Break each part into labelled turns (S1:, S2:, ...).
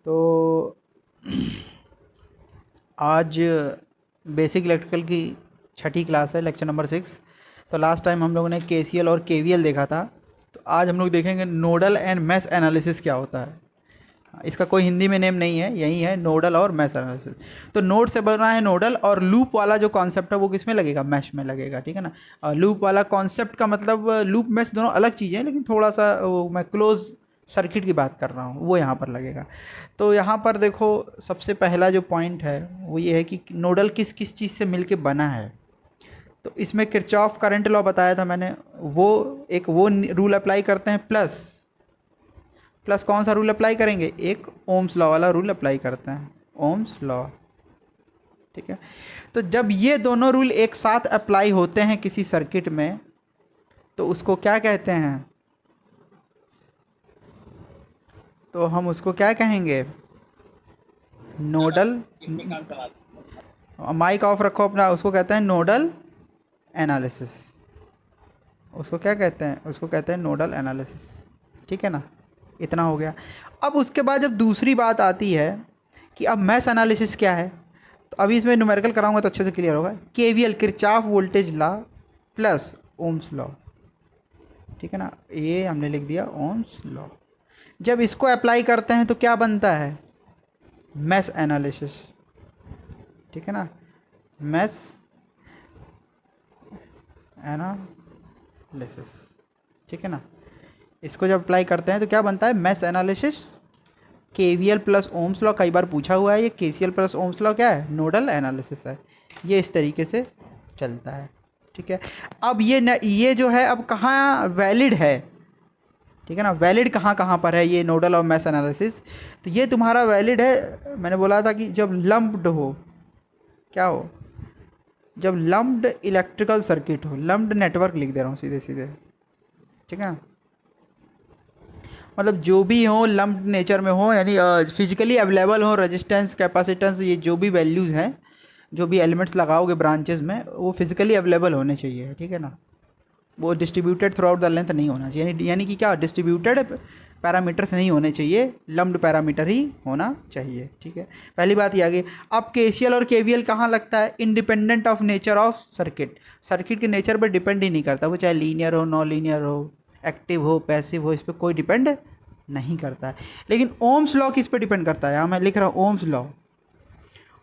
S1: तो आज basic electrical की छठी क्लास है, लेक्चर नंबर 6। तो लास्ट टाइम हम लोगों ने केसीएल और केवीएल देखा था। तो आज हम लोग देखेंगे नोडल एंड मैश एनालिसिस क्या होता है। इसका कोई हिंदी में नेम नहीं है, यही है नोडल और मैश एनालिसिस। तो नोड से बना है नोडल, और लूप वाला जो कॉन्सेप्ट है वो किस में लगेगा, मैश में लगेगा, ठीक है ना। और लूप वाला कॉन्सेप्ट का मतलब लूप मैश दोनों अलग चीज़ें हैं, लेकिन थोड़ा सा वो मैं क्लोज सर्किट की बात कर रहा हूँ, वो यहाँ पर लगेगा। तो यहाँ पर देखो, सबसे पहला जो पॉइंट है वो ये है कि नोडल किस किस चीज़ से मिलके बना है। तो इसमें किरचॉफ करंट लॉ बताया था मैंने, वो रूल अप्लाई करते हैं, प्लस प्लस कौन सा रूल अप्लाई करेंगे, एक ओम्स लॉ वाला रूल अप्लाई करते हैं, ओम्स लॉ, ठीक है। तो जब ये दोनों रूल एक साथ अप्लाई होते हैं किसी सर्किट में, तो उसको क्या कहते हैं, तो हम उसको क्या कहेंगे, नोडल। माइक ऑफ रखो अपना। उसको कहते हैं नोडल एनालिसिस। उसको क्या कहते हैं, उसको कहते हैं नोडल एनालिसिस, ठीक है ना। इतना हो गया। अब उसके बाद जब दूसरी बात आती है कि अब मैश एनालिसिस क्या है, तो अभी इसमें न्यूमेरिकल कराऊंगा तो अच्छे से क्लियर होगा। KVL, Kirchhoff voltage law plus Ohm's law, ठीक है ना। ये हमने लिख दिया ओम्स लॉ। जब इसको अप्लाई करते हैं तो क्या बनता है, मैश एनालिसिस, ठीक है ना, मैश एनालिसिस, ठीक है ना। इसको जब अप्लाई करते हैं तो क्या बनता है, mesh analysis. KVL plus Ohm's law कई बार पूछा हुआ है, ये केसीएल प्लस ओम्स लॉ क्या है, नोडल एनालिसिस है। ये इस तरीके से चलता है, ठीक है। अब ये जो है अब कहाँ वैलिड है, ठीक है ना। वैलिड कहाँ कहाँ पर है ये नोडल और मैश एनालिसिस, तो ये तुम्हारा वैलिड है, मैंने बोला था कि जब लम्प्ड हो, क्या हो, जब लम्प्ड इलेक्ट्रिकल सर्किट हो, लम्प्ड नेटवर्क लिख दे रहा हूँ सीधे सीधे, ठीक है ना। मतलब जो भी हो लम्प्ड नेचर में हो, यानी फिजिकली अवेलेबल हो, रेजिस्टेंस, कैपेसिटेंस, ये जो भी वैल्यूज़ हैं, जो भी एलिमेंट्स लगाओगे ब्रांचेस में, वो फिजिकली अवेलेबल होने चाहिए, ठीक है ना। वो distributed through out the length नहीं होना चाहिए, यानी कि क्या, डिस्ट्रीब्यूटेड पैरामीटर्स नहीं होने चाहिए, लम्प्ड पैरामीटर ही होना चाहिए, ठीक है। पहली बात ये आ गई। अब केसीएल और केवीएल कहाँ लगता है, independent of nature of circuit. Circuit के नेचर पर डिपेंड ही नहीं करता, वो चाहे लीनियर हो, नॉन लीनियर हो, एक्टिव हो, पैसिव हो, इस पर कोई डिपेंड नहीं करता है। लेकिन ओम्स लॉ किस पे डिपेंड करता है, यहाँ मैं लिख रहा हूँ ओम्स लॉ।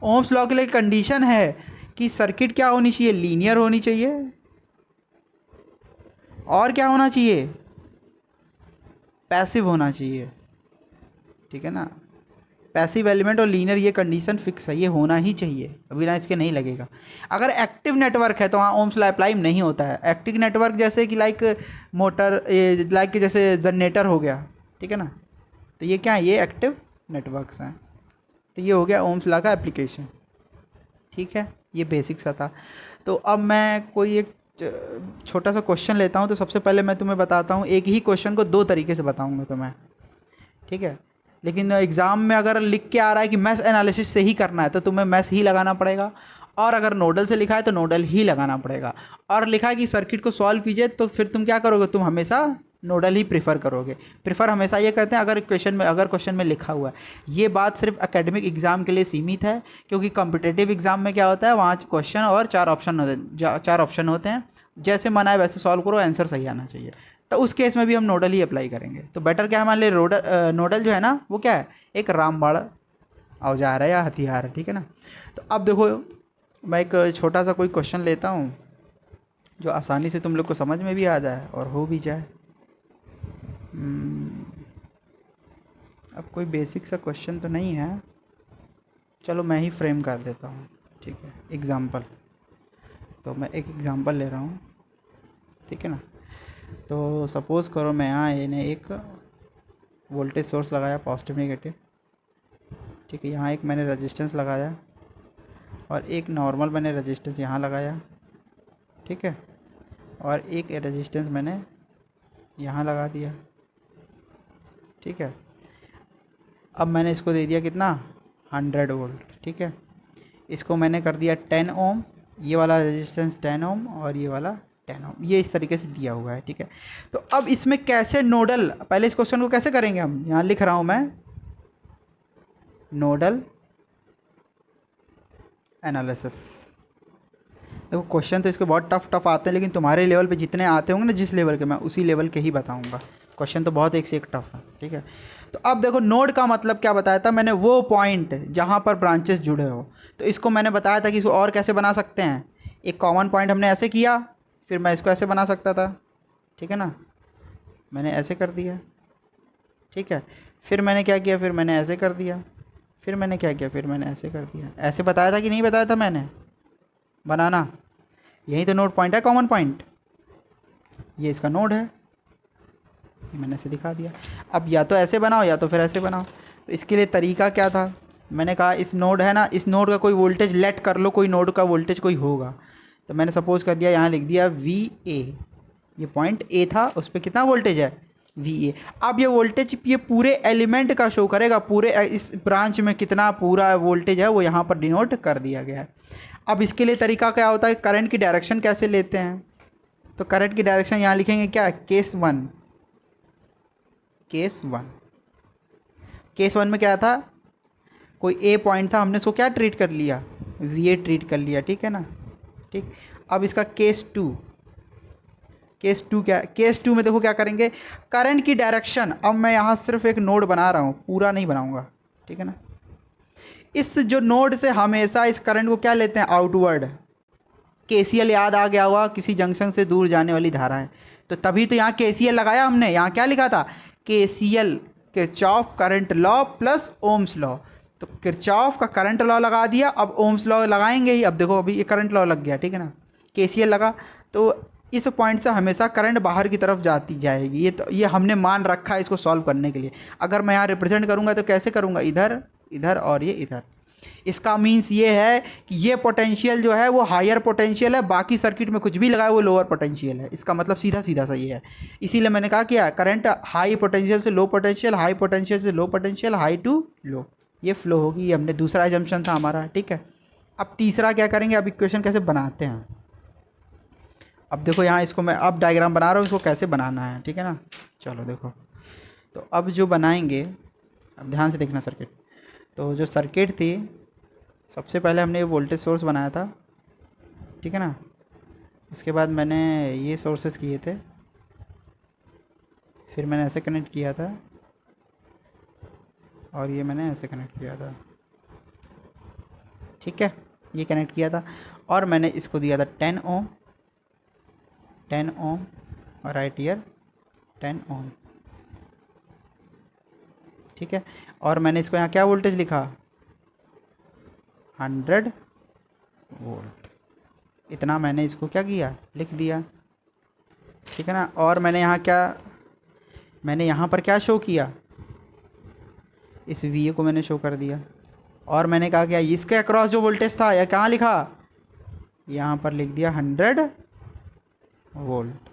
S1: ओम्स लॉ के लिए कंडीशन है कि सर्किट क्या होनी चाहिए, लीनियर होनी चाहिए, और क्या होना चाहिए, पैसिव होना चाहिए, ठीक है ना। पैसिव एलिमेंट और लीनियर, ये कंडीशन फिक्स है, ये होना ही चाहिए, बिना इसके नहीं लगेगा। अगर एक्टिव नेटवर्क है तो वहाँ ओम्स लॉ अप्लाई नहीं होता है। एक्टिव नेटवर्क जैसे कि लाइक मोटर, लाइक जैसे जनरेटर हो गया, ठीक है ना, तो ये क्या है, ये एक्टिव नेटवर्क्स हैं। तो ये हो गया ओम्स लॉ का एप्लीकेशन, ठीक है। ये बेसिक सा था। तो अब मैं कोई एक छोटा सा क्वेश्चन लेता हूँ। तो सबसे पहले मैं तुम्हें बताता हूँ, एक ही क्वेश्चन को दो तरीके से बताऊँगा तुम्हें, ठीक है। लेकिन एग्ज़ाम में अगर लिख के आ रहा है कि मैश एनालिसिस से ही करना है तो तुम्हें मैश ही लगाना पड़ेगा, और अगर नोडल से लिखा है तो नोडल ही लगाना पड़ेगा। और लिखा है कि सर्किट को सॉल्व कीजिए, तो फिर तुम क्या करोगे, तुम हमेशा नोडल ही प्रीफर करोगे। प्रीफर हमेशा ये कहते हैं अगर क्वेश्चन में लिखा हुआ है। ये बात सिर्फ एकेडमिक एग्ज़ाम के लिए सीमित है, क्योंकि कॉम्पिटिटिव एग्ज़ाम में क्या होता है, वहाँ क्वेश्चन और चार ऑप्शन होते हैं, जैसे मना है वैसे सॉल्व करो, आंसर सही आना चाहिए। तो उस केस में भी हम नोडल ही अप्लाई करेंगे। तो बेटर क्या है, मान लीजिए नोडल जो है ना, वो क्या है, एक रामबाण औजार है या हथियार है, ठीक है ना। तो अब देखो, मैं एक छोटा सा कोई क्वेश्चन लेता हूँ जो आसानी से तुम लोग को समझ में भी आ जाए और हो भी जाए। अब कोई बेसिक सा क्वेश्चन तो नहीं है, चलो मैं ही फ्रेम कर देता हूँ, ठीक है। एग्ज़ाम्पल, तो मैं एक एग्ज़ाम्पल ले रहा हूँ, ठीक है ना। तो सपोज़ करो मैं यहाँ इन्हें एक वोल्टेज सोर्स लगाया, पॉजिटिव नेगेटिव, ठीक है। यहाँ एक मैंने रेजिस्टेंस लगाया, और एक नॉर्मल मैंने रेजिस्टेंस यहाँ लगाया, ठीक है। और एक रेजिस्टेंस मैंने यहाँ लगा दिया, ठीक है। अब मैंने इसको दे दिया कितना, 100 वोल्ट, ठीक है। इसको मैंने कर दिया 10 ओम, ये वाला रेजिस्टेंस 10 ओम और ये वाला 10 ओम, ये इस तरीके से दिया हुआ है, ठीक है। तो अब इसमें कैसे नोडल, पहले इस क्वेश्चन को कैसे करेंगे हम, यहाँ लिख रहा हूँ मैं, नोडल एनालिसिस। देखो क्वेश्चन तो इसके बहुत टफ आते हैं, लेकिन तुम्हारे लेवल पे जितने आते होंगे ना, जिस लेवल के, मैं उसी लेवल के ही बताऊंगा। क्वेश्चन तो बहुत एक से एक टफ है, ठीक है। तो अब देखो नोड का मतलब क्या बताया था मैंने, वो पॉइंट जहाँ पर ब्रांचेस जुड़े हो। तो इसको मैंने बताया था कि इसको और कैसे बना सकते हैं। एक कॉमन पॉइंट हमने ऐसे किया, फिर मैं इसको ऐसे बना सकता था, ठीक है ना, मैंने ऐसे कर दिया, ठीक है। फिर मैंने क्या किया, फिर मैंने ऐसे कर दिया, फिर मैंने क्या किया, फिर मैंने ऐसे कर दिया। ऐसे बताया था कि नहीं बताया था मैंने बनाना। यही तो नोड पॉइंट है, कॉमन पॉइंट। ये इसका नोड है, ये मैंने ऐसे दिखा दिया। अब या तो ऐसे बनाओ या तो फिर ऐसे बनाओ। तो इसके लिए तरीका क्या था, मैंने कहा इस नोड है ना, इस नोड का कोई वोल्टेज लेट कर लो, कोई नोड का वोल्टेज कोई होगा। तो मैंने सपोज कर दिया, यहाँ लिख दिया वी ए, ये पॉइंट ए था, उस पर कितना वोल्टेज है, वी ए। अब ये वोल्टेज ये पूरे एलिमेंट का शो करेगा, पूरे इस ब्रांच में कितना पूरा वोल्टेज है वो यहाँ पर डिनोट कर दिया गया है। अब इसके लिए तरीका क्या होता है, करंट की डायरेक्शन कैसे लेते हैं। तो करंट की डायरेक्शन यहाँ लिखेंगे क्या, केस वन। केस वन में क्या था, कोई ए पॉइंट था, हमने उसको क्या ट्रीट कर लिया, वी ए ट्रीट कर लिया, ठीक है ना, ठीक। अब इसका केस टू क्या, केस टू में देखो क्या करेंगे, करंट की डायरेक्शन। अब मैं यहाँ सिर्फ एक नोड बना रहा हूँ, पूरा नहीं बनाऊँगा, ठीक है ना। इस जो नोड से हमेशा इस करंट को क्या लेते हैं, आउटवर्ड। केसीएल याद आ गया हुआ, किसी जंक्शन से दूर जाने वाली धारा है, तो तभी तो यहाँ केसीएल लगाया हमने। यहाँ क्या लिखा था, KCL, Kirchhoff current law plus Ohm's law. तो किरचॉफ का करंट लॉ लगा दिया, अब ओम्स लॉ लगाएंगे ही। अब देखो अभी ये करंट लॉ लग गया, ठीक है ना, केसीएल लगा। तो इस पॉइंट से हमेशा करंट बाहर की तरफ जाती जाएगी। ये तो ये हमने मान रखा है इसको सॉल्व करने के लिए। अगर मैं यहाँ रिप्रेजेंट करूँगा तो कैसे करूँगा, इधर इधर और ये इधर। इसका मीन्स ये है कि ये पोटेंशियल जो है वो हायर पोटेंशियल है, बाकी सर्किट में कुछ भी लगाए वो लोअर पोटेंशियल है। इसका मतलब सीधा सीधा सा ये है। इसीलिए मैंने कहा क्या, करंट हाई पोटेंशियल से लो पोटेंशियल, हाई पोटेंशियल से लो पोटेंशियल, हाई टू लो, ये फ्लो होगी। ये हमने दूसरा एजम्पशन था हमारा, ठीक है। अब तीसरा क्या करेंगे, अब इक्वेशन कैसे बनाते हैं। अब देखो यहाँ इसको मैं अब डायग्राम बना रहा हूँ, इसको कैसे बनाना है, ठीक है ना। चलो देखो, तो अब जो बनाएंगे, अब ध्यान से देखना सर्किट। तो जो सर्किट थी, सबसे पहले हमने ये वोल्टेज सोर्स बनाया था, ठीक है ना। उसके बाद मैंने ये सोर्सेस किए थे, फिर मैंने ऐसे कनेक्ट किया था, और ये मैंने ऐसे कनेक्ट किया था, ठीक है, ये कनेक्ट किया था। और मैंने इसको दिया था 10 ओम, 10 ओम, और राइट ईयर 10 ओम, ठीक है। और मैंने इसको यहाँ क्या वोल्टेज लिखा, 100 वोल्ट। इतना मैंने इसको क्या किया, लिख दिया, ठीक है ना। और मैंने यहाँ क्या, मैंने यहाँ पर क्या शो किया, इस वी ए को मैंने शो कर दिया। और मैंने कहा क्या, इसके अक्रॉस जो वोल्टेज था या कहाँ लिखा, यहाँ पर लिख दिया 100 वोल्ट,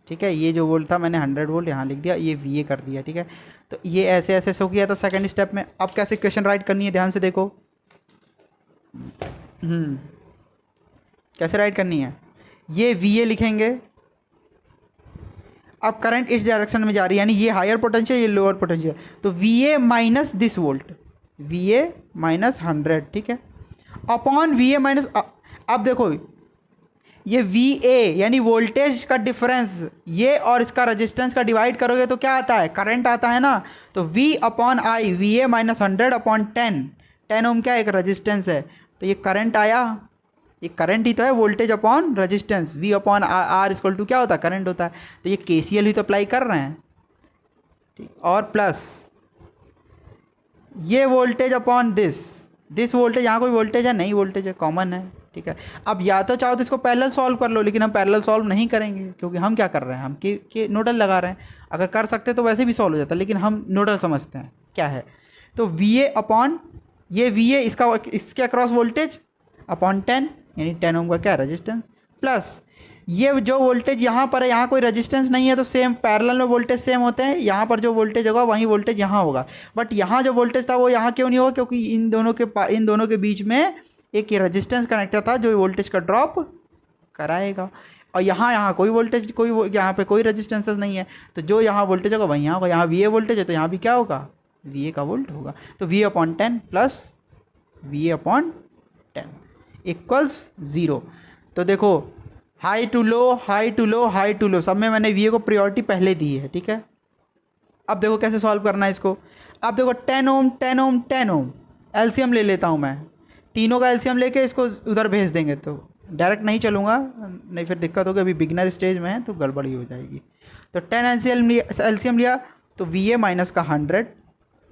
S1: ठीक है। ये जो वोल्ट था मैंने 100 वोल्ट यहाँ लिख दिया, ये वी ए कर दिया, ठीक है। तो ये ऐसे ऐसे शो किया था सेकंड स्टेप में। अब कैसे इक्वेशन राइट करनी है, ध्यान से देखो। कैसे राइट करनी है, ये वी ए लिखेंगे। अब करंट इस डायरेक्शन में जा रही है, यानी ये हायर पोटेंशियल, ये लोअर पोटेंशियल, तो we A minus this volt, we A minus 100, ठीक है, अपॉन वी ए माइनस। अब देखो ये वी ए यानी वोल्टेज का डिफरेंस, ये और इसका रेजिस्टेंस का डिवाइड करोगे तो क्या आता है, करंट आता है ना। तो V upon I, V A minus 100 upon 10 ohm क्या एक रेजिस्टेंस है, तो ये करंट आया। ये करंट ही तो है, voltage upon resistance, V upon R equal to क्या होता है, करंट होता है। तो ये केसीएल ही तो अप्लाई कर रहे हैं, ठीक। और प्लस ये वोल्टेज अपॉन दिस वोल्टेज, यहाँ कोई वोल्टेज है नहीं, वोल्टेज है, कॉमन है, ठीक है। अब या तो चाहो तो इसको पैरेलल सॉल्व कर लो, लेकिन हम पैरेलल सॉल्व नहीं करेंगे, क्योंकि हम क्या कर रहे हैं, हम के नोडल लगा रहे हैं। अगर कर सकते तो वैसे भी सॉल्व हो जाता, लेकिन हम नोडल समझते हैं क्या है। तो वी ए अपॉन ये वी ए, इसका इसके अक्रॉस वोल्टेज अपॉन 10, यानी 10 ओम का क्या रेजिस्टेंस, प्लस ये जो वोल्टेज यहाँ पर है, यहाँ कोई रेजिस्टेंस नहीं है, तो सेम पैरेलल में वोल्टेज सेम होते हैं। यहाँ पर जो वोल्टेज होगा वहीं वोल्टेज यहाँ होगा, बट यहाँ जो वोल्टेज था वो यहाँ क्यों नहीं होगा, क्योंकि इन दोनों के बीच में एक रेजिस्टेंस कनेक्टर था जो वोल्टेज का ड्रॉप कराएगा। और यहाँ कोई वोल्टेज, यहाँ पे कोई रेजिस्टेंसेस नहीं है, तो जो यहाँ वोल्टेज होगा वहीं यहाँ होगा। यहाँ वी ए वोल्टेज है तो यहाँ भी क्या होगा, वी ए का वोल्ट होगा। तो V upon 10 plus V A upon 10 equals 0। तो देखो high to low, high to low, high to low, सब में मैंने वी ए को प्रायोरिटी पहले दी है, ठीक है। अब देखो कैसे सॉल्व करना है इसको। अब देखो 10 ओम 10 ओम 10 ओम, एलसीएम ले लेता हूँ मैं, तीनों का एलसीएम लेके इसको उधर भेज देंगे। तो डायरेक्ट नहीं चलूँगा, नहीं फिर दिक्कत होगी, अभी बिगनर स्टेज में है तो गड़बड़ी हो जाएगी। तो 10 एलसीएम लिया तो वी ए माइनस का 100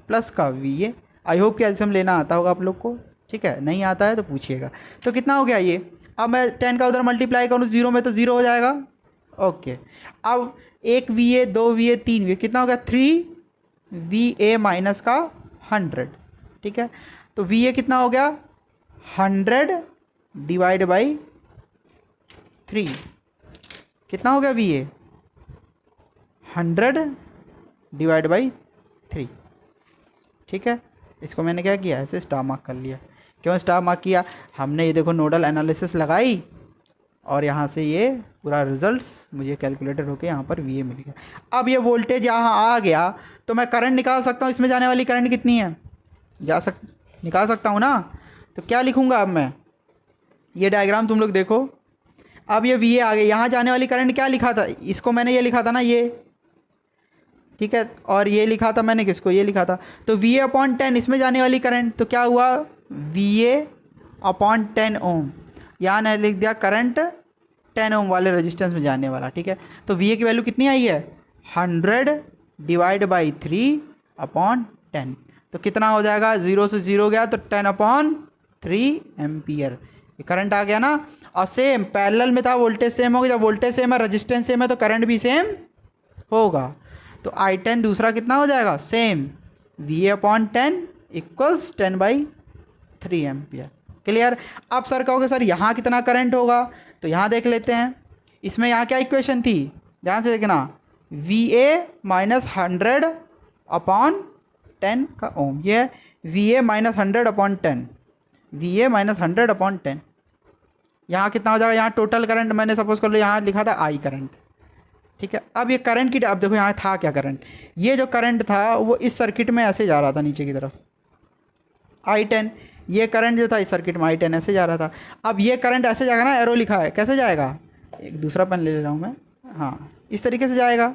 S1: प्लस का वी ए। आई होप कि एलसीएम लेना आता होगा आप लोग को, ठीक है। नहीं आता है तो पूछिएगा। तो कितना हो गया ये, अब मैं 10 का उधर मल्टीप्लाई करूँ 0 में तो 0 हो जाएगा। ओके, अब 1 V A 2 V A 3 V A, कितना हो गया 3 वी ए माइनस का 100, ठीक है। तो वी ए कितना हो गया 100 डिवाइड बाई 3, कितना हो गया वी ए 100 डिवाइड बाई 3, ठीक है। इसको मैंने क्या किया, ऐसे स्टार मार्क कर लिया। क्यों स्टार मार्क किया, हमने ये देखो नोडल एनालिसिस लगाई और यहाँ से ये पूरा रिजल्ट्स मुझे कैलकुलेटर होके यहाँ पर वी ए मिल गया। अब ये वोल्टेज यहाँ आ गया तो मैं करंट निकाल सकता हूँ, इसमें जाने वाली करंट कितनी है, निकाल सकता हूँ ना। तो क्या लिखूँगा अब मैं, ये डायग्राम तुम लोग देखो। अब ये वी ए आ गया, यहाँ जाने वाली करंट क्या लिखा था, इसको मैंने ये लिखा था ना ये, ठीक है। और ये लिखा था मैंने किसको, ये लिखा था। तो वी ए अपॉन 10 इसमें जाने वाली करंट, तो क्या हुआ वी ए अपॉन 10 ओम, यहाँ मैंने लिख दिया करंट 10 ओम वाले रेजिस्टेंस में जाने वाला, ठीक है। तो वी ए की वैल्यू कितनी आई है 100 डिवाइड बाई 3 अपॉन 10, तो कितना हो जाएगा, 0 से 0 गया तो 10 अपॉन 3 एम्पियर, ये करंट आ गया ना। और सेम पैरेलल में था, वोल्टेज सेम होगा, जब वोल्टेज सेम है रेजिस्टेंस सेम है तो करंट भी सेम होगा। तो आई 10 दूसरा कितना हो जाएगा same, we A upon 10 equals 10/3 ampere. Clear. अब सर कहोगे सर यहाँ कितना करंट होगा, तो यहाँ देख लेते हैं। इसमें यहाँ क्या इक्वेशन थी, ध्यान से देखना, वी ए माइनस 100 अपॉन 10 का ओम, ये है we A minus 100 upon 10, we A minus 100 upon 10। यहाँ कितना हो जाएगा, यहाँ टोटल करंट मैंने सपोज कर लो यहाँ लिखा था आई करंट, ठीक है। अब ये करंट की, अब देखो यहाँ था क्या करंट, ये जो करंट था वो इस सर्किट में ऐसे जा रहा था नीचे की तरफ आई 10, ये करंट जो था इस सर्किट में आई 10 ऐसे जा रहा था। अब ये करंट ऐसे जाएगा ना, एरो लिखा है, कैसे जाएगा, एक दूसरा पेन ले रहा हूँ मैं, हाँ इस तरीके से जाएगा,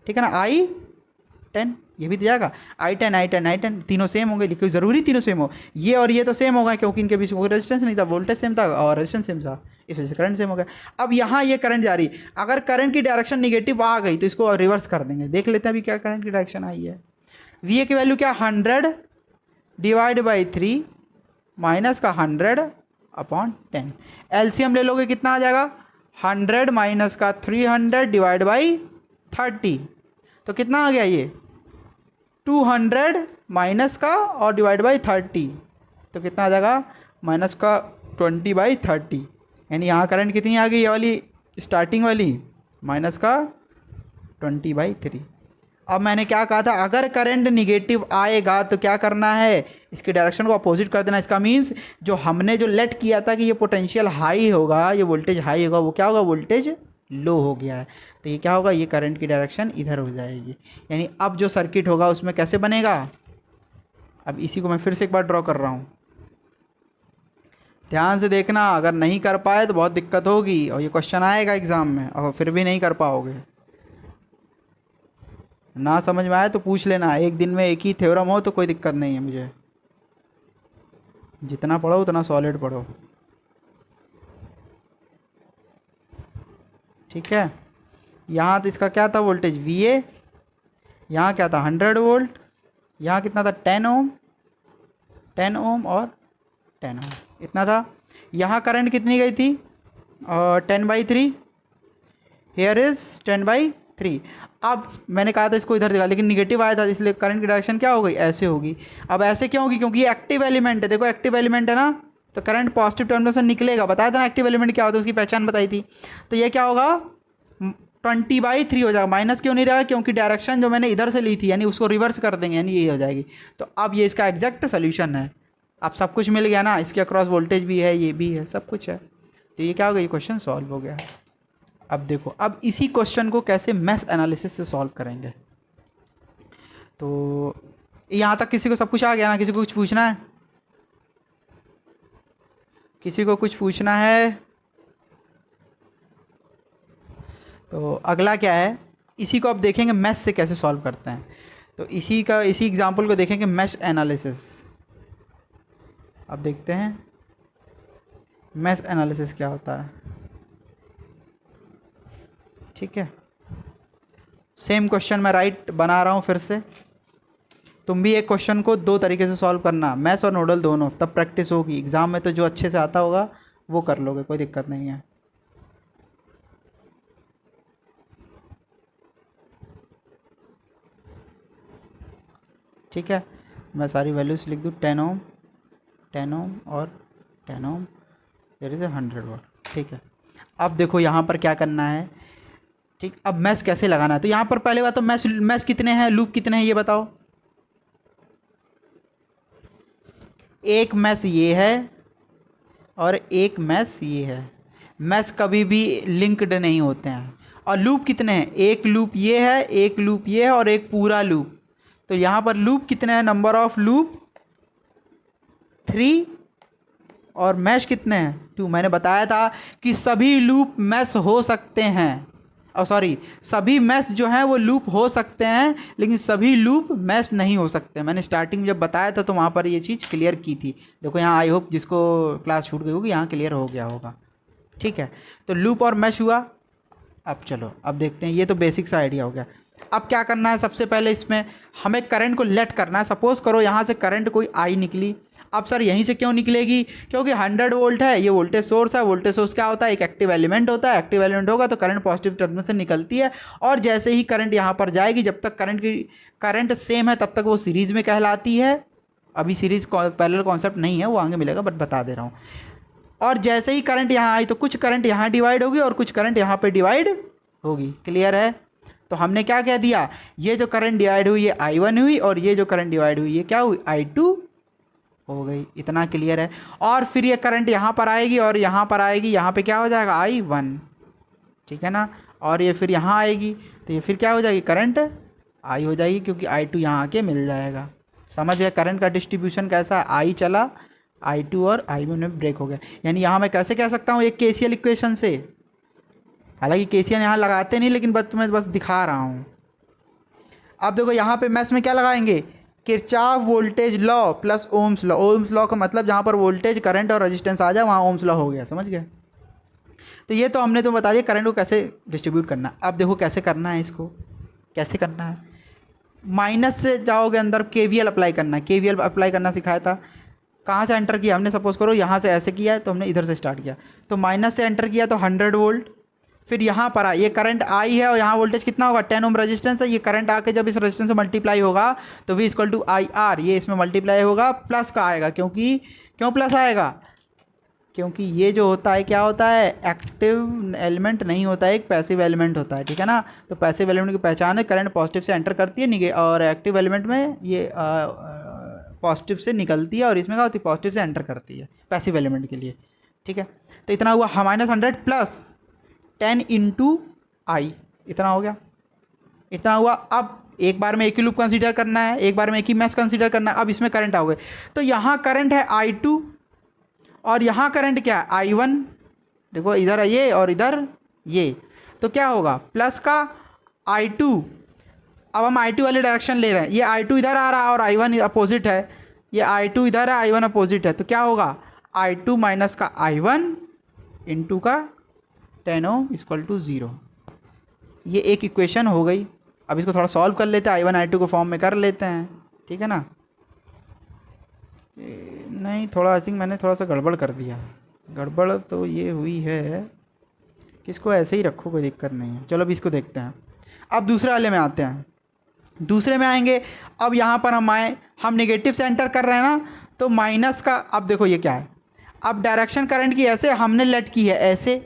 S1: ठीक है ना। आई 10 ये भी तो जाएगा, आई 10 आई 10 आई 10, तीनों सेम होंगे, लेकिन ज़रूरी तीनों सेम हो, ये और ये तो सेम होगा क्योंकि इनके बीच में कोई रेजिस्टेंस नहीं था, वोल्टेज सेम था और रेजिस्टेंस सेम था, इस वजह से करंट सेम हो गया। अब यहाँ ये करंट जा रही, अगर करंट की डायरेक्शन निगेटिव आ गई तो इसको रिवर्स कर देंगे, देख लेते हैं अभी क्या करंट की डायरेक्शन आई है। वी ए की वैल्यू क्या 100 डिवाइड बाई 3 माइनस का 100 अपॉन 10, एलसीएम ले लोगे कितना आ जाएगा 100 माइनस का 300 डिवाइड बाई 30, तो कितना आ गया ये 200 माइनस का और डिवाइड बाई 30, तो कितना आ जाएगा माइनस का 20/30, यानी यहाँ करंट कितनी आ गई, ये वाली स्टार्टिंग वाली माइनस का 20/3। अब मैंने क्या कहा था, अगर करंट निगेटिव आएगा तो क्या करना है, इसकी डायरेक्शन को अपोजिट कर देना। इसका मीन्स जो हमने जो लेट किया था कि ये पोटेंशियल हाई होगा, ये वोल्टेज हाई होगा, वो क्या होगा वोल्टेज लो हो गया है, तो ये क्या होगा, ये करंट की डायरेक्शन इधर हो जाएगी। यानी अब जो सर्किट होगा उसमें कैसे बनेगा, अब इसी को मैं फिर से एक बार ड्रॉ कर रहा हूँ, ध्यान से देखना, अगर नहीं कर पाए तो बहुत दिक्कत होगी और ये क्वेश्चन आएगा एग्ज़ाम में और फिर भी नहीं कर पाओगे। ना समझ में आए तो पूछ लेना, एक दिन में एक ही थ्योरम हो तो कोई दिक्कत नहीं है मुझे, जितना पढ़ो उतना सॉलिड पढ़ो, ठीक है। यहाँ तो इसका क्या था वोल्टेज वी ए, यहाँ क्या था 100 वोल्ट, यहाँ कितना था 10 ओम और 10 ओम इतना था। यहाँ करंट कितनी गई थी 10/3, हेयर इज़ 10/3। अब मैंने कहा था इसको इधर दिखा, लेकिन निगेटिव आया था इसलिए करंट की डायरेक्शन क्या हो गई, ऐसे होगी। अब ऐसे क्यों होगी, क्योंकि ये एक्टिव एलिमेंट है, देखो एक्टिव एलिमेंट है ना, तो करंट पॉजिटिव टर्मिनल से निकलेगा, बताया था ना एक्टिव एलिमेंट क्या होता है, उसकी पहचान बताई थी। तो ये क्या होगा 20/3 हो जाएगा, माइनस क्यों नहीं रहेगा, क्योंकि डायरेक्शन जो मैंने इधर से ली थी यानी उसको रिवर्स कर देंगे, यानी ये हो जाएगी। तो अब ये इसका एग्जैक्ट सोल्यूशन है, अब सब कुछ मिल गया ना, इसके अक्रॉस वोल्टेज भी है, ये भी है, सब कुछ है, तो ये क्या हो गया, ये क्वेश्चन सॉल्व हो गया। अब देखो, अब इसी क्वेश्चन को कैसे मैश एनालिसिस से सॉल्व करेंगे। तो यहाँ तक किसी को सब कुछ आ गया ना? किसी को कुछ पूछना है? किसी को कुछ पूछना है? तो अगला क्या है, इसी को अब देखेंगे मैश से कैसे सॉल्व करते हैं। तो इसी एग्जांपल को देखेंगे मैश एनालिसिस। अब देखते हैं मैश एनालिसिस क्या होता है। ठीक है, सेम क्वेश्चन मैं राइट बना रहा हूँ फिर से। तुम भी एक क्वेश्चन को दो तरीके से सॉल्व करना, मैथ्स और नोडल दोनों, तब प्रैक्टिस होगी। एग्ज़ाम में तो जो अच्छे से आता होगा वो कर लोगे, कोई दिक्कत नहीं है। ठीक है, मैं सारी वैल्यूज लिख दूँ, 10 ओम, 10 ओम और 10 ओम, देयर इज़ 100 वाट। ठीक है, अब देखो यहाँ पर क्या करना है। ठीक, अब मैश कैसे लगाना है। तो यहाँ पर पहले बात तो मैश कितने हैं, लूप कितने हैं ये बताओ। एक मैश ये है और एक मैश ये है। मैश कभी भी लिंक्ड नहीं होते हैं। और लूप कितने हैं, एक लूप ये है, एक लूप ये है और एक पूरा लूप। तो यहाँ पर लूप कितने हैं, नंबर ऑफ लूप 3 और मैश कितने हैं 2। मैंने बताया था कि सभी लूप मैश हो सकते हैं, और सॉरी सभी मैश जो हैं वो लूप हो सकते हैं, लेकिन सभी लूप मैश नहीं हो सकते। मैंने स्टार्टिंग में जब बताया था तो वहाँ पर ये चीज़ क्लियर की थी। देखो यहाँ आई होप जिसको क्लास छूट गई होगी यहाँ क्लियर हो गया होगा। ठीक है, तो लूप और मैश हुआ। अब चलो अब देखते हैं, ये तो बेसिक सा आइडिया हो गया। अब क्या करना है, सबसे पहले इसमें हमें करंट को लेट करना है। सपोज़ करो यहाँ से करंट कोई आई निकली। अब सर यहीं से क्यों निकलेगी, क्योंकि 100 वोल्ट है, ये वोल्टेज सोर्स है। वोल्टेज सोर्स क्या होता है, एक एक्टिव एलिमेंट होता है। एक्टिव एलिमेंट होगा तो करंट पॉजिटिव टर्मिनल से निकलती है, और जैसे ही करंट यहाँ पर जाएगी, जब तक करंट सेम है तब तक वो सीरीज़ में कहलाती है। अभी सीरीज़ पैरेलल कॉन्सेप्ट नहीं है, वो आगे मिलेगा, बट बता दे रहा हूँ। और जैसे ही करंट यहाँ आई तो कुछ करंट यहाँ डिवाइड होगी और कुछ करंट यहाँ पर डिवाइड होगी। क्लियर है। तो हमने क्या कह दिया, ये जो करंट डिवाइड हुई ये I1 हुई, और ये जो करंट डिवाइड हुई ये क्या हुई, I2 हो गई। इतना क्लियर है। और फिर ये करंट यहाँ पर आएगी और यहाँ पर आएगी, यहाँ पे क्या हो जाएगा I1। ठीक है ना, और ये फिर यहाँ आएगी तो ये फिर क्या हो जाएगी, करंट I हो जाएगी, क्योंकि I2 यहाँ आके मिल जाएगा। समझ गए करंट का डिस्ट्रीब्यूशन कैसा है, I चला, I2 और I1 में ब्रेक हो गया। यानी यहाँ मैं कैसे कह सकता हूँ एक KCL इक्वेशन से, हालांकि KCL यहाँ लगाते नहीं, लेकिन बस तुम्हें बस दिखा रहा हूँ। अब देखो यहाँ पे मैश में क्या लगाएंगे, Kirchhoff voltage law plus Ohm's law. Ohm's law का मतलब जहाँ पर वोल्टेज करंट और रेजिस्टेंस आ जाए वहाँ ओम्स लॉ हो गया। समझ गए। तो ये तो हमने तो बता दिया करंट को कैसे डिस्ट्रीब्यूट करना। अब देखो कैसे करना है, इसको कैसे करना है। माइनस से जाओगे अंदर, KVL अप्लाई करना है। KVL अप्लाई करना सिखाया था। कहाँ से एंटर किया हमने, सपोज करो यहाँ से ऐसे किया है तो हमने इधर से स्टार्ट किया, तो माइनस से एंटर किया तो 100 वोल्ट। फिर यहाँ पर ये करंट आई है और यहाँ वोल्टेज कितना होगा, 10 ओम रेजिस्टेंस है। ये करंट आके जब इस रेजिस्टेंस से मल्टीप्लाई होगा तो V इक्वल टू IR, ये इसमें मल्टीप्लाई होगा, प्लस का आएगा। क्यों प्लस आएगा, क्योंकि ये जो होता है क्या होता है, एक्टिव एलिमेंट नहीं होता है, एक पैसिव एलिमेंट होता है। ठीक है ना, तो पैसिव एलिमेंट की पहचान है, करंट पॉजिटिव से एंटर करती है और एक्टिव एलिमेंट में ये पॉजिटिव से निकलती है, और इसमें क्या होती है, पॉजिटिव से एंटर करती है पैसिव एलिमेंट के लिए। ठीक है, तो इतना हुआ -100 प्लस 10 इंटू आई, इतना हो गया, इतना हुआ। अब एक बार में एक ही लूप कंसीडर करना है, एक बार में एक ही मैश कंसीडर करना है। अब इसमें करंट आओगे तो यहाँ करंट है I2 और यहाँ करंट क्या है I1। देखो इधर है ये और इधर ये, तो क्या होगा प्लस का I2। अब हम I2 वाले डायरेक्शन ले रहे हैं, ये I2 इधर आ रहा है और I1 अपोजिट है, ये I2 इधर है I1 अपोजिट है, तो क्या होगा I2 माइनस का I1 इंटू का 10 ओम इक्वल टू 0। ये एक इक्वेशन हो गई। अब इसको थोड़ा सॉल्व कर लेते हैं, I1 I2 को फॉर्म में कर लेते हैं। ठीक है ना, नहीं थोड़ा आई थिंक मैंने थोड़ा सा गड़बड़ कर दिया। गड़बड़ तो ये हुई है कि इसको ऐसे ही रखो, कोई दिक्कत नहीं है। चलो अब इसको देखते हैं। अब दूसरे वाले में आते हैं। दूसरे में आएंगे, अब यहाँ पर हम नेगेटिव से एंटर कर रहे हैं ना, तो माइनस का, अब देखो ये क्या है, अब डायरेक्शन करंट की ऐसे हमने लेट की है, ऐसे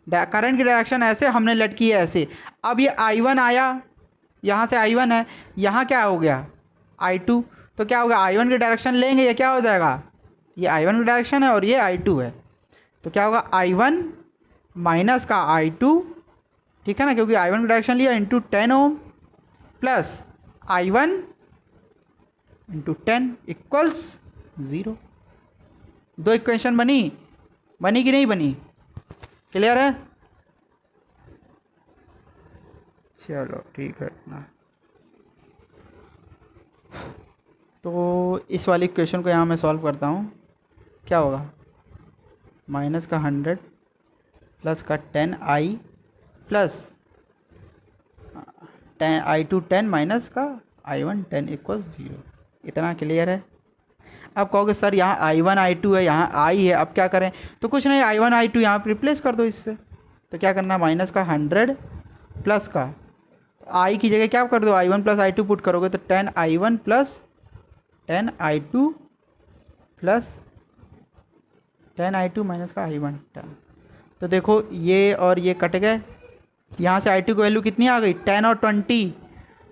S1: करंट की डायरेक्शन ऐसे हमने लेट की है ऐसे। अब ये I1 आया, यहाँ से I1 है, यहाँ क्या हो गया I2, तो क्या होगा I1 की डायरेक्शन लेंगे, ये क्या हो जाएगा, ये I1 की डायरेक्शन है और ये I2 है, तो क्या होगा I1 माइनस का I2। ठीक है ना, क्योंकि I1 की डायरेक्शन लिया, into 10 ohm plus I1 into 10 equals 0। दो इक्वेशन बनी कि नहीं बनी? क्लियर है? चलो ठीक है ना। तो इस वाली इक्वेशन को यहाँ मैं सॉल्व करता हूँ। क्या होगा? माइनस का 100 प्लस का 10i प्लस 10i2 10 माइनस का i1 10 इक्वल्स 0। इतना क्लियर है? अब कहोगे सर यहाँ i1 i2 है, यहाँ i है, अब क्या करें? तो कुछ नहीं, i1 i2 यहाँ पर रिप्लेस कर दो इससे। तो क्या करना? माइनस का 100 प्लस का i की जगह क्या कर दो? i1 प्लस i2 पुट करोगे तो 10i1 plus 10i2 plus 10i2 minus का i1 10। तो देखो ये और ये कट गए, यहाँ से i2 की वैल्यू कितनी आ गई? 10 और 20,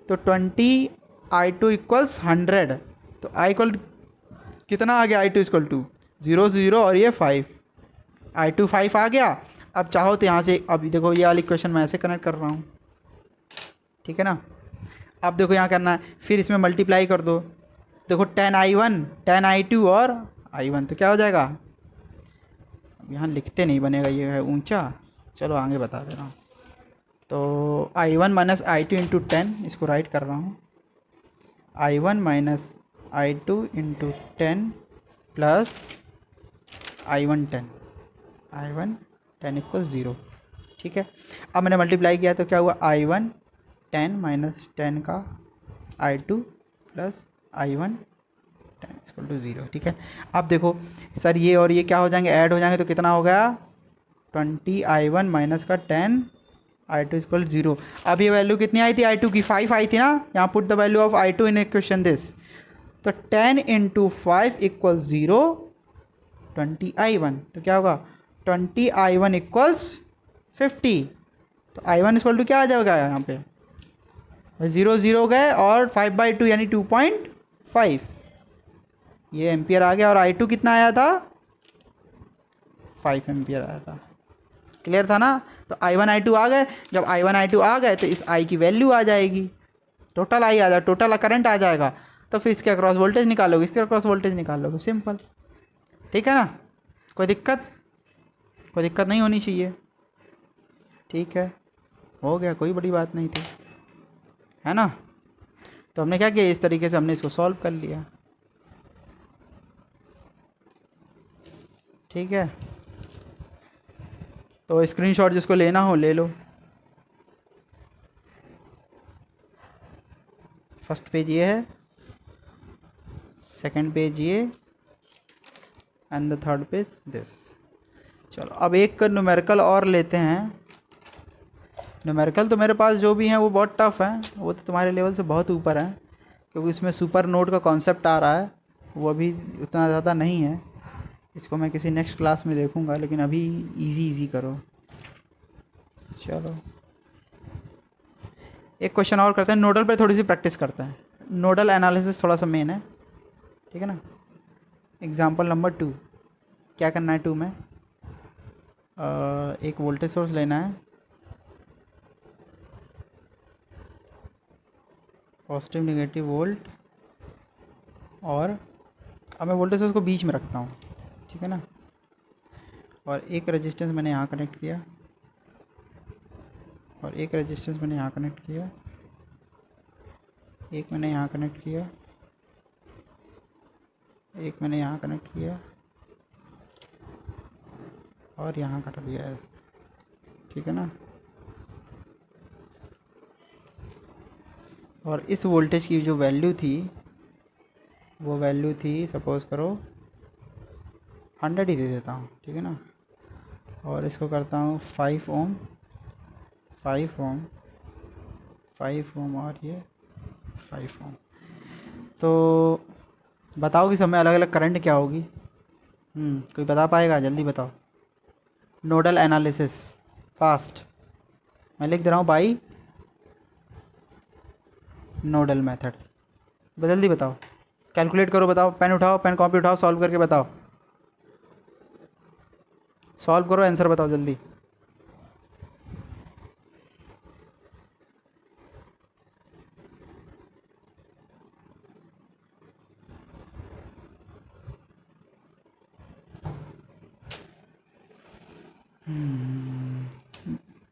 S1: तो 20 i2 इक्वल्स 100। तो i इक्वल कितना आ गया? i2 इक्वल टू 0 0 और ये 5, i2 5 आ गया। अब चाहो तो यहाँ से, अभी देखो ये वाली इक्वेशन मैं ऐसे कनेक्ट कर रहा हूँ, ठीक है ना। अब देखो यहाँ करना है, फिर इसमें मल्टीप्लाई कर दो। देखो 10i1 10i2 और i1, तो क्या हो जाएगा? अब यहाँ लिखते नहीं बनेगा, ये है ऊंचा। चलो आगे बता दे रहा हूँ। तो i1 माइनस i2 इंटू 10, इसको राइट कर रहा हूँ। i1 minus i2 into 10 plus i1 10 equal 0, ठीक है। अब मैंने मल्टीप्लाई किया तो क्या हुआ? i1 10 माइनस 10 का i2 plus i1 10 equal to 0, ठीक है। अब देखो सर ये और ये क्या हो जाएंगे? ऐड हो जाएंगे, तो कितना हो गया? 20i1 माइनस का 10 i2 इक्वल 0। अब ये वैल्यू कितनी आई थी? i2 की 5 आई थी ना। यहाँ put the value of i2 in equation this. तो 10 इंटू 5 इक्वल 0 20i1, तो क्या होगा? 20i1 equals 50। तो i1 इक्वल टू क्या आ जाएगा यहाँ पे? 0 0 गए और 5/2 यानी 2.5 ये एम्पियर आ गया। और i2 कितना आया था? 5 एम्पियर आया था। क्लियर था ना? तो i1 i2 आ गए। जब i1 i2 आ गए तो इस i की वैल्यू आ जाएगी, टोटल i आ जाएगा, टोटल करंट आ जाएगा। तो फिर इसके अक्रॉस वोल्टेज निकालोगे, इसके अक्रॉस वोल्टेज निकालोगे, सिंपल, ठीक है ना। कोई दिक्कत नहीं होनी चाहिए, ठीक है। हो गया, कोई बड़ी बात नहीं थी, है ना। तो हमने क्या किया? इस तरीके से हमने इसको सॉल्व कर लिया, ठीक है। तो स्क्रीनशॉट जिसको लेना हो ले लो। फर्स्ट पेज ये है, सेकंड पेज ये, and the third page this. चलो अब एक न्यूमेरिकल और लेते हैं। न्यूमेरिकल तो मेरे पास जो भी हैं वो बहुत टफ है, वो तो तुम्हारे लेवल से बहुत ऊपर है, क्योंकि इसमें सुपर नोड का कॉन्सेप्ट आ रहा है, वो अभी उतना ज़्यादा नहीं है। इसको मैं किसी नेक्स्ट क्लास में देखूंगा, लेकिन अभी इजी करो। चलो एक क्वेश्चन और करते हैं, नोडल पे थोड़ी सी प्रैक्टिस करते हैं। नोडल एनालिसिस थोड़ा सा मेन है, ठीक है ना। एग्जाम्पल नंबर 2, क्या करना है? 2 में एक वोल्टेज सोर्स लेना है, पॉजिटिव नेगेटिव वोल्ट, और अब मैं वोल्टेज सोर्स को बीच में रखता हूँ, ठीक है ना। और एक रेजिस्टेंस मैंने यहाँ कनेक्ट किया, और एक रेजिस्टेंस मैंने यहाँ कनेक्ट किया, एक मैंने यहाँ कनेक्ट किया, एक मैंने यहाँ कनेक्ट किया, और यहाँ कर दिया ऐसे, ठीक है ना। और इस वोल्टेज की जो वैल्यू थी, वो वैल्यू थी, सपोज़ करो 100 ही दे देता हूँ, ठीक है ना। और इसको करता हूँ 5 ओम, 5 ओम, 5 ओम, और ये 5 ओम। तो बताओ कि सब में अलग अलग करंट क्या होगी? कोई बता पाएगा? जल्दी बताओ। नोडल एनालिसिस फास्ट, मैं लिख दे रहा हूँ बाई नोडल मेथड। जल्दी बताओ, कैलकुलेट करो, बताओ, पेन उठाओ, पेन कॉपी उठाओ, सॉल्व करके बताओ, सॉल्व करो, आंसर बताओ जल्दी।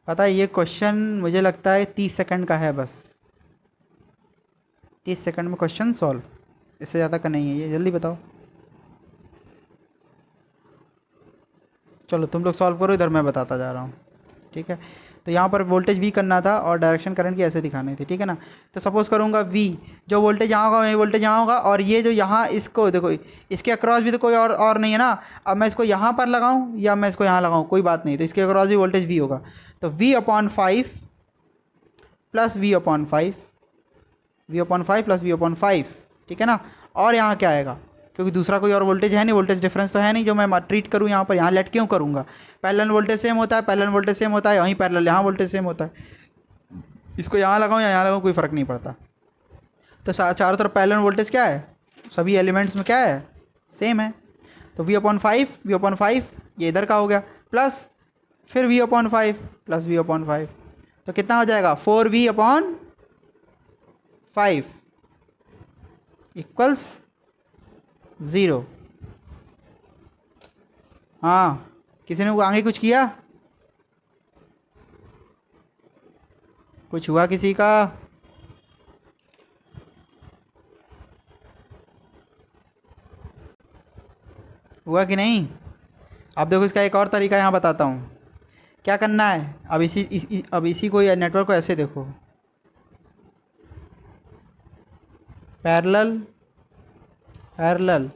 S1: पता है ये क्वेश्चन मुझे लगता है 30 सेकंड का है बस, 30 सेकंड में क्वेश्चन सॉल्व, इससे ज़्यादा का नहीं है ये। जल्दी बताओ। चलो तुम लोग सॉल्व करो, इधर मैं बताता जा रहा हूँ। ठीक है, तो यहाँ पर वोल्टेज वी करना था और डायरेक्शन करंट की ऐसे दिखानी थी। ठीक है ना, तो सपोज़ करूँगा वी, जो वोल्टेज यहाँ होगा वही वोल्टेज यहाँ होगा, और ये जो यहाँ इसको देखो, इसके अक्रॉस भी तो कोई और नहीं है ना। अब मैं इसको यहाँ पर लगाऊँ या मैं इसको यहाँ लगाऊँ, कोई बात नहीं, तो इसके अक्रॉस भी वोल्टेज वी होगा। तो V/5 plus V/5, V/5 plus V/5, ठीक है ना। और यहाँ क्या आएगा, क्योंकि दूसरा कोई और वोल्टेज है नहीं, वोल्टेज डिफरेंस तो है नहीं जो मैं ट्रीट करूँ यहाँ पर। यहाँ लेट क्यों करूँगा, पैरेलल वोल्टेज सेम होता है, पैरेलल वोल्टेज सेम होता है, वहीं पैरेलल यहाँ वोल्टेज सेम होता है। इसको यहाँ लगाऊँ या यहाँ लगाऊँ कोई फ़र्क नहीं पड़ता। तो चारों तरफ पैरेलल वोल्टेज क्या है, सभी एलिमेंट्स में क्या है, सेम है। तो V/5 ये इधर का हो गया, प्लस फिर V/5 प्लस V/5, तो कितना हो जाएगा 4V/5 इक्वल्स 0। हाँ, किसी ने आगे कुछ किया, कुछ हुआ किसी का? हुआ कि नहीं? अब देखो इसका एक और तरीका यहाँ बताता हूँ। क्या करना है, अब इसी को नेटवर्क को ऐसे देखो, पैरेलल पैरेलल,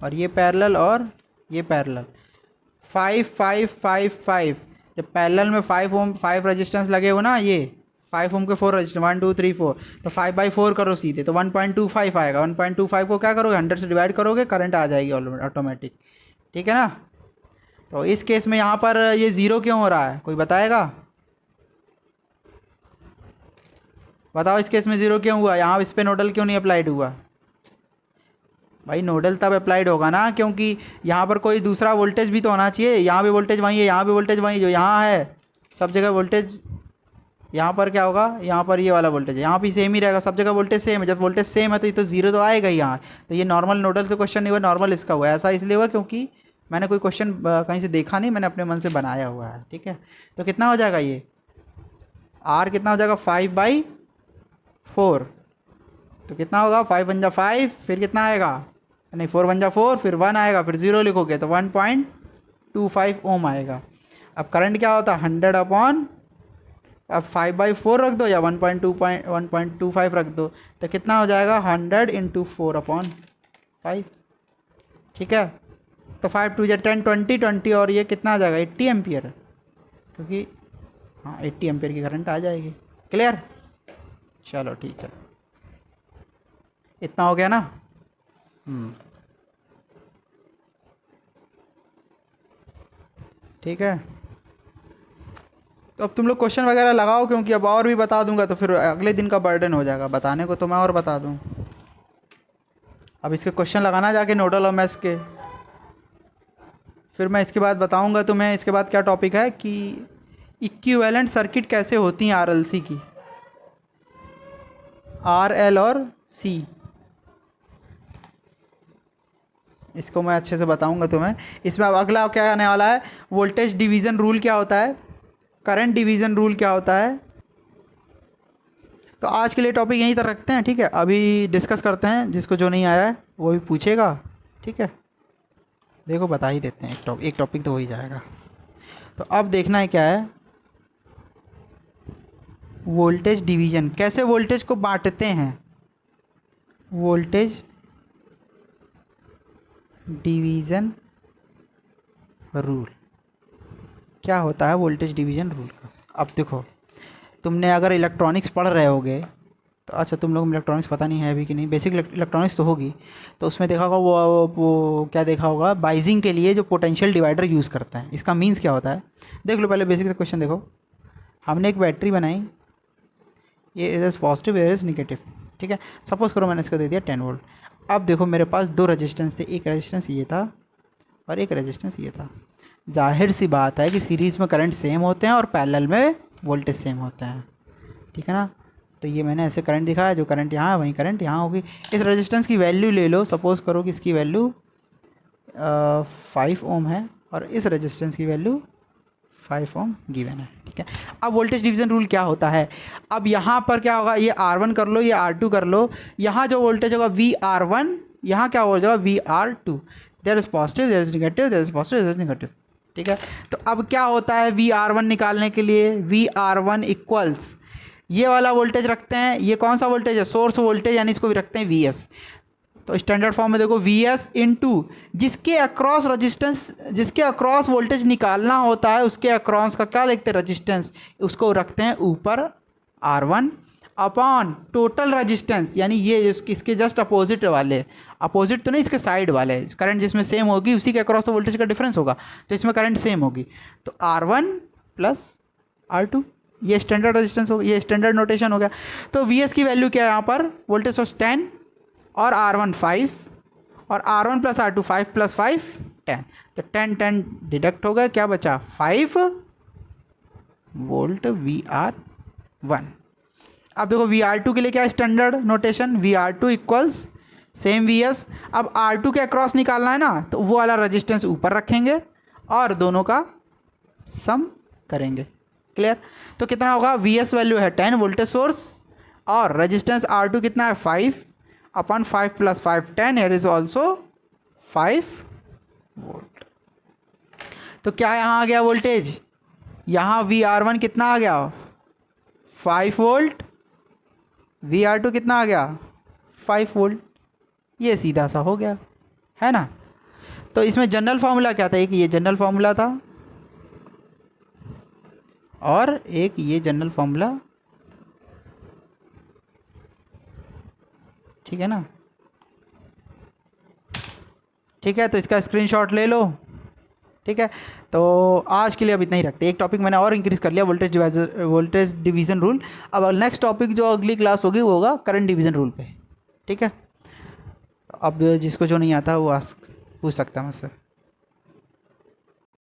S1: और ये पैरेलल और ये पैरेलल, 5 5 5 5। जब पैरेलल में 5 ओम 5 रेजिस्टेंस लगे हो ना, ये 5 ओम के 4 रजिस्टेंस 1 2 3 4, तो 5/4 करो सीधे, तो 1.25 आएगा। 1.25 को क्या करोगे, 100 से डिवाइड करोगे, करंट आ जाएगी ऑटोमेटिक। ठीक है ना। तो इस केस में यहाँ पर ये 0 क्यों हो रहा है, कोई बताएगा? बताओ इस केस में 0 क्यों हुआ, यहाँ इस पर नोडल क्यों नहीं अप्लाइड हुआ? भाई नोडल तब अप्लाइड होगा ना, क्योंकि यहाँ पर कोई दूसरा वोल्टेज भी तो होना चाहिए। यहाँ भी वोल्टेज वहीं है, यहाँ भी वोल्टेज वहीं, जो यहाँ है सब जगह वोल्टेज, यहाँ पर क्या होगा, यहाँ पर ये वाला वोल्टेज है, यहाँ भी सेम ही रहेगा, सब जगह वोल्टेज सेम है। जब वोल्टेज सेम है तो ये तो 0 तो आएगा ही यहाँ। तो ये नॉर्मल नोडल से क्वेश्चन नहीं हुआ, नॉर्मल इसका हुआ। ऐसा इसलिए हुआ क्योंकि मैंने कोई क्वेश्चन कहीं से देखा नहीं, मैंने अपने मन से बनाया हुआ है। ठीक है, तो कितना हो जाएगा ये R, कितना हो जाएगा 5/4, तो कितना होगा 5 × 5, फिर कितना आएगा, नहीं 4 × 4, फिर 1 आएगा, फिर 0 लिखोगे तो 1.25 ओम आएगा। अब करंट क्या होता है 100 अब 5/4 रख दो या 1.25 रख दो, तो कितना हो जाएगा 100 × 4/5। ठीक है, तो 5 2 या 10 20 और ये कितना आ जाएगा 80 एम्पियर, क्योंकि हाँ 80 एम्पियर की करंट आ जाएगी। क्लियर, चलो ठीक है, इतना हो गया ना। ठीक है, तो अब तुम लोग क्वेश्चन वगैरह लगाओ, क्योंकि अब और भी बता दूंगा तो फिर अगले दिन का बर्डन हो जाएगा बताने को, तो मैं और बता दूं। अब इसके क्वेश्चन लगाना जाके नोडल और मैथ्स के, फिर मैं इसके बाद बताऊंगा तुम्हें। इसके बाद क्या टॉपिक है कि इक्विवेलेंट सर्किट कैसे होती हैं RLC की, RL और C, इसको मैं अच्छे से बताऊंगा तुम्हें। इसमें अब अगला क्या आने वाला है, वोल्टेज डिवीज़न रूल क्या होता है, करंट डिवीज़न रूल क्या होता है। तो आज के लिए टॉपिक यहीं तक रखते हैं। ठीक है, अभी डिस्कस करते हैं, जिसको जो नहीं आया है वो भी पूछेगा। ठीक है, देखो बता ही देते हैं, एक टॉपिक तो हो ही जाएगा। तो अब देखना है क्या है, वोल्टेज डिवीज़न, कैसे वोल्टेज को बांटते हैं, वोल्टेज डिवीज़न रूल क्या होता है, वोल्टेज डिवीज़न रूल का। अब देखो, तुमने अगर इलेक्ट्रॉनिक्स पढ़ रहे होगे तो, अच्छा तुम लोग इलेक्ट्रॉनिक्स पता नहीं है अभी कि नहीं, बेसिक इलेक्ट्रॉनिक्स तो होगी, तो उसमें देखा होगा वो क्या देखा होगा, बाइजिंग के लिए जो पोटेंशियल डिवाइडर यूज़ करते हैं, इसका मीन्स क्या होता है। देख लो पहले बेसिक से क्वेश्चन देखो, हमने एक बैटरी बनाई, ये इज पॉजिटिव इज निगेटिव। ठीक है, सपोज़ करो मैंने इसको दे दिया 10 वोल्ट। अब देखो मेरे पास 2 रेजिस्टेंस थे, एक रेजिस्टेंस ये था और एक रेजिस्टेंस ये था। जाहिर सी बात है कि सीरीज़ में करंट सेम होते हैं और पैरेलल में वोल्टेज सेम होते हैं। ठीक है ना, तो ये मैंने ऐसे करंट दिखाया, जो करंट यहाँ है वहीं करंट यहाँ होगी। इस रेजिस्टेंस की वैल्यू ले लो, सपोज़ करो कि इसकी वैल्यू 5 ओम है और इस रेजिस्टेंस की वैल्यू 5 ओम गिवन है, ठीक है। अब वोल्टेज डिवीजन रूल क्या होता है, अब यहाँ पर क्या होगा, ये R1 कर लो, ये R2 कर लो, यहाँ जो वोल्टेज होगा VR1, यहाँ क्या हो जाएगा VR2, there is positive, there is negative, there is positive, there is negative, ठीक है। तो अब क्या होता है VR1 निकालने के लिए, VR1 इक्वल्स ये वाला वोल्टेज रखते हैं, ये कौन सा वोल्टेज है, सोर्स वोल्टेज, यानी इसको भी रखते हैं VS। तो स्टैंडर्ड फॉर्म में देखो VS इनटू जिसके अक्रॉस रेजिस्टेंस, जिसके अक्रॉस वोल्टेज निकालना होता है उसके अक्रॉस का क्या लिखते हैं, रेजिस्टेंस, उसको रखते हैं ऊपर R1 अपॉन टोटल रेजिस्टेंस, यानी ये इसके जस्ट अपोजिट वाले, अपोजिट तो नहीं, इसके साइड वाले, करंट जिसमें सेम होगी उसी के अक्रॉस वोल्टेज का डिफरेंस होगा, तो इसमें करंट सेम होगी, तो R1 प्लस R2, ये स्टैंडर्ड रेजिस्टेंस हो, ये स्टैंडर्ड नोटेशन हो गया। तो VS की वैल्यू क्या है यहाँ पर, वोल्टेज सोर्स 10 और R1 5 और R1 प्लस R2 5 प्लस 5 10, तो 10 डिडक्ट हो गया, क्या बचा 5 वोल्ट VR1। अब देखो VR2 के लिए क्या है standard notation, VR2 equals same VS, अब R2 के अक्रॉस निकालना है ना, तो वो वाला रजिस्टेंस ऊपर रखेंगे और दोनों का सम करेंगे, क्लियर। तो कितना होगा, VS वैल्यू है 10 वोल्टेज सोर्स और रजिस्टेंस R2 कितना है 5 upon 5 plus 5 10, here is also 5 volt. तो क्या यहाँ आ गया वोल्टेज, यहाँ VR1 कितना आ गया 5 वोल्ट, VR2 कितना आ गया 5 वोल्ट, ये सीधा सा हो गया, है ना। तो इसमें जनरल फार्मूला क्या था, एक ये जनरल फार्मूला था और एक ये जनरल फार्मूला, ठीक है ना, ठीक है। तो इसका स्क्रीनशॉट ले लो, ठीक है। तो आज के लिए अब इतना ही रखते हैं, एक टॉपिक मैंने और इंक्रीज कर लिया, वोल्टेज डिवीज़न रूल। अब नेक्स्ट टॉपिक जो अगली क्लास होगी वो होगा करंट डिवीज़न रूल पे, ठीक है। अब जिसको जो नहीं आता वो पूछ सकता है मुझसे।